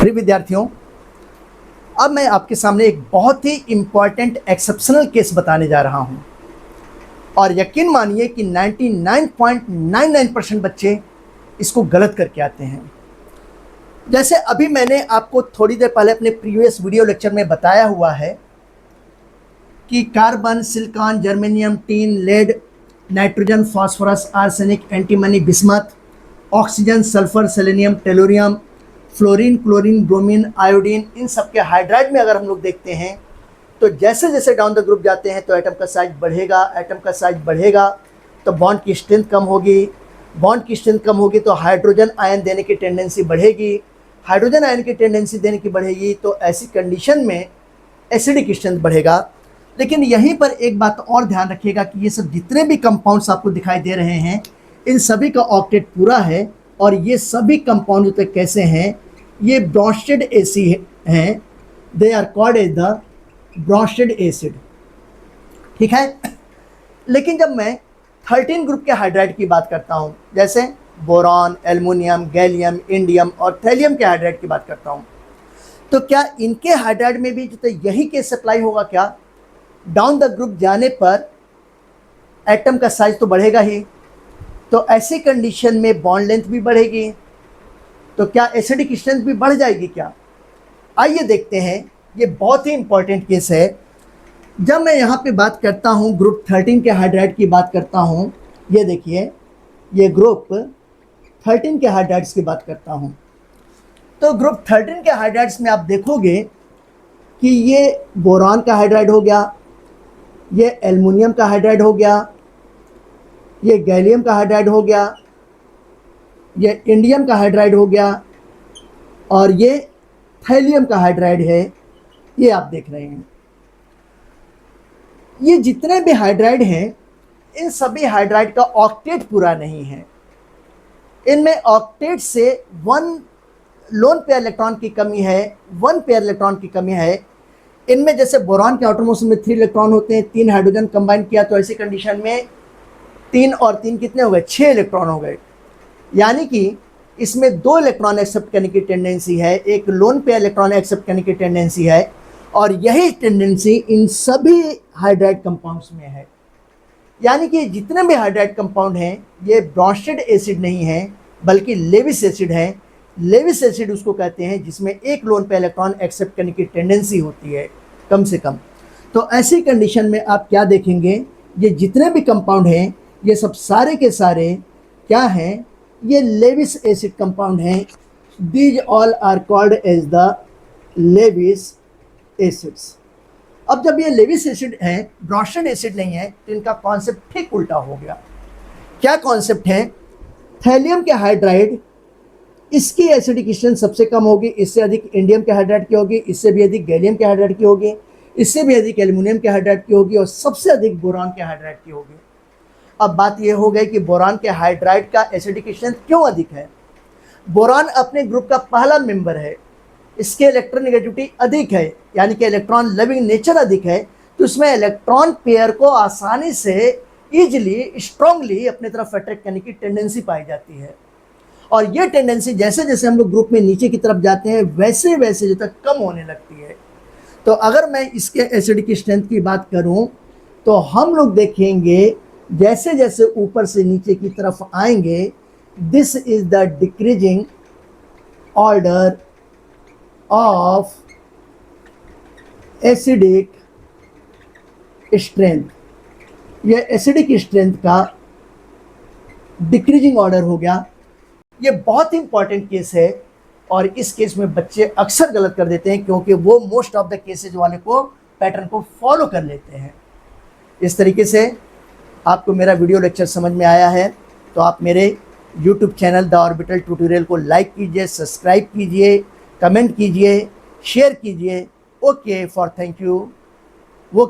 प्रिय विद्यार्थियों, अब मैं आपके सामने एक बहुत ही इम्पॉर्टेंट एक्सेप्शनल केस बताने जा रहा हूं और यकीन मानिए कि 99.99% बच्चे इसको गलत करके आते हैं। जैसे अभी मैंने आपको थोड़ी देर पहले अपने प्रीवियस वीडियो लेक्चर में बताया हुआ है कि carbon, silicon, germanium, tin, lead, nitrogen, phosphorus, arsenic, antimony, bismuth, oxygen, sulphur, selenium, tellurium, fluorine, chlorine, bromine, iodine, इन सब के हाइड्राइड में अगर हम लोग देखते हैं तो जैसे जैसे डाउन द ग्रुप जाते हैं तो एटम का साइज बढ़ेगा। एटम का साइज बढ़ेगा तो बॉन्ड की स्ट्रेंथ कम होगी। बॉन्ड की स्ट्रेंथ कम होगी तो हाइड्रोजन आयन देने की टेंडेंसी बढ़ेगी। हाइड्रोजन आयन की टेंडेंसी देने की बढ़ेगी तो ऐसी कंडीशन में एसिडिक स्ट्रेंथ बढ़ेगा। लेकिन यहीं पर एक बात और ध्यान रखिएगा कि ये सब जितने भी कंपाउंड्स आपको दिखाई दे रहे हैं इन सभी का ऑक्टेट पूरा है और ये सभी कंपाउंड जो कैसे हैं, ये ब्रॉन्स्टेड एसिड हैं। They are called as the Bronsted acid. ठीक है। लेकिन जब मैं 13 ग्रुप के हाइड्राइड की बात करता हूँ, जैसे बोरॉन, एल्युमिनियम, गैलियम, इंडियम और थैलियम के हाइड्राइड की बात करता हूँ, तो क्या इनके हाइड्राइड में भी तो यही केस अप्लाई होगा क्या? डाउन द ग्रुप जाने पर एटम का साइज तो बढ़ेगा ही, तो ऐसी कंडीशन में बॉन्ड लेंथ भी बढ़ेगी, तो क्या एसिडिक स्ट्रेंथ भी बढ़ जाएगी क्या? आइए देखते हैं। ये बहुत ही इंपॉर्टेंट केस है। जब मैं यहाँ पे बात करता हूँ ग्रुप 13 के हाइड्राइड की बात करता हूँ, ये देखिए, ये ग्रुप 13 के हाइड्राइड्स की बात करता हूँ, तो ग्रुप 13 के हाइड्राइड्स में आप देखोगे कि ये बोरॉन का हाइड्राइड हो गया, ये एल्युमिनियम का हाइड्राइड हो गया, ये गैलियम का हाइड्राइड हो गया, ये इंडियम का हाइड्राइड हो गया और ये थैलियम का हाइड्राइड है। ये आप देख रहे हैं। ये जितने भी हाइड्राइड हैं इन सभी हाइड्राइड का ऑक्टेट पूरा नहीं है। इनमें ऑक्टेट से 1 लोन पेयर इलेक्ट्रॉन की कमी है, 1 पेयर इलेक्ट्रॉन की कमी है। इनमें जैसे बोरॉन के आउटरमोस्ट में 3 इलेक्ट्रॉन होते हैं, 3 हाइड्रोजन कंबाइन किया तो ऐसी कंडीशन में 3 और 3 कितने हो गए? 6 इलेक्ट्रॉन हो गए। यानी कि इसमें 2 इलेक्ट्रॉन एक्सेप्ट करने की टेंडेंसी है, एक लोन पेयर इलेक्ट्रॉन एक्सेप्ट करने की टेंडेंसी है और यही टेंडेंसी इन सभी हाइड्राइड कंपाउंड्स में है। यानी कि जितने भी हाइड्राइड कंपाउंड हैं ये ब्रॉन्स्टेड एसिड नहीं है बल्कि लेविस एसिड है। लेविस एसिड उसको कहते हैं जिसमें एक लोन पेयर इलेक्ट्रॉन एक्सेप्ट करने की टेंडेंसी होती है कम से कम। तो ऐसी कंडीशन में आप क्या देखेंगे, ये जितने भी कंपाउंड हैं ये सब सारे के सारे क्या हैं? ये लेविस एसिड कंपाउंड हैं। These all are called as the Lewis acids. अब जब ये लेविस एसिड हैं, ब्रॉन्स्टेड एसिड नहीं है, तो इनका कॉन्सेप्ट ठीक उल्टा हो गया। क्या कॉन्सेप्ट है? थैलियम के हाइड्राइड, इसकी एसिडिक स्ट्रेंथ सबसे कम होगी, इससे अधिक इंडियम के हाइड्राइड की होगी, इससे भी अधिक गैलियम के हाइड्राइड की होगी, इससे भी अधिक एल्युमिनियम के हाइड्राइड की होगी और सबसे अधिक बोरॉन के हाइड्राइड की होगी। अब बात यह हो गई कि बोरॉन के हाइड्राइड का एसिडिक स्ट्रेंथ क्यों अधिक है? बोरॉन अपने ग्रुप का पहला मेंबर है, इसके इलेक्ट्रोनेगेटिविटी अधिक है, यानी कि इलेक्ट्रॉन लविंग नेचर अधिक है, तो इसमें इलेक्ट्रॉन पेयर को आसानी से इजीली स्ट्रांगली अपने तरफ अट्रैक्ट करने की टेंडेंसी पाई जाती है। और ये टेंडेंसी जैसे जैसे हम लोग ग्रुप में नीचे की तरफ जाते हैं वैसे वैसे जो तक कम होने लगती है। तो अगर मैं इसके एसिडिक स्ट्रेंथ की बात करूं तो हम लोग देखेंगे जैसे जैसे ऊपर से नीचे की तरफ आएंगे, this is the decreasing order of acidic strength. ये एसिडिक स्ट्रेंथ का डिक्रीजिंग ऑर्डर हो गया। ये बहुत ही इंपॉर्टेंट केस है और इस केस में बच्चे अक्सर गलत कर देते हैं क्योंकि वो मोस्ट ऑफ द केसेज वाले को पैटर्न को फॉलो कर लेते हैं। इस तरीके से आपको मेरा वीडियो लेक्चर समझ में आया है तो आप मेरे YouTube channel the orbital tutorial को लाइक कीजिए, सब्सक्राइब कीजिए, कमेंट कीजिए, शेयर कीजिए। Okay, for thank you.